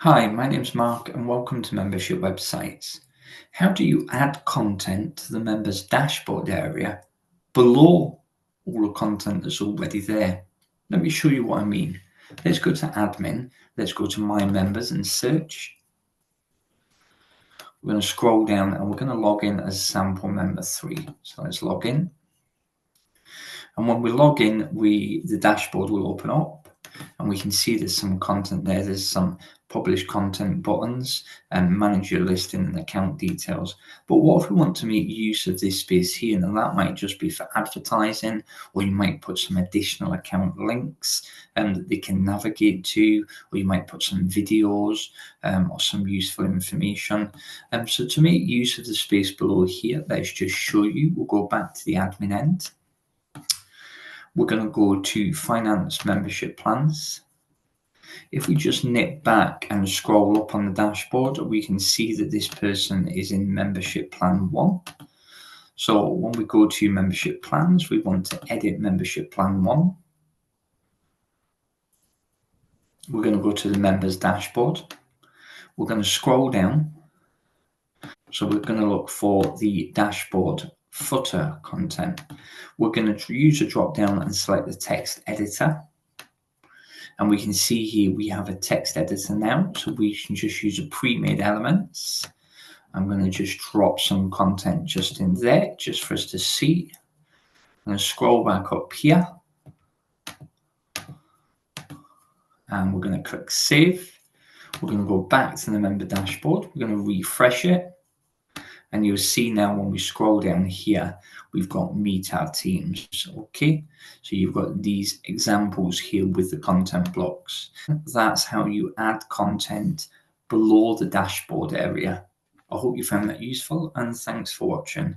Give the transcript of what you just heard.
Hi, my name's Mark and welcome to Membership Websites. How do you add content to the members dashboard area below all the content that's already there? Let me show you what I mean. Let's go to admin, let's go to my members and search. We're going to scroll down and we're going to log in as sample member 3. So let's log in. And when we log in, the dashboard will open up and we can see there's some content there. There's some publish content buttons and manage your listing and account details. But what if we want to make use of this space here? And that might just be for advertising, or you might put some additional account links that they can navigate to, or you might put some videos or some useful information. So to make use of the space below here, let's just show you. We'll go back to the admin end. We're going to go to Finance Membership Plans. If we just nip back and scroll up on the dashboard, we can see that this person is in Membership Plan 1. So when we go to Membership Plans, we want to edit Membership Plan 1. We're going to go to the Members Dashboard. We're going to scroll down. So we're going to look for the dashboard footer content. We're going to use a drop down and select the text editor. And we can see here we have a text editor now, so we can just use a pre-made elements. I'm going to just drop some content just in there, just for us to see. I'm going to scroll back up here. And we're going to click save. We're going to go back to the member dashboard. We're going to refresh it. And you'll see now when we scroll down here, we've got meet our teams. Okay, so you've got these examples here with the content blocks. That's how you add content below the dashboard area. I hope you found that useful and thanks for watching.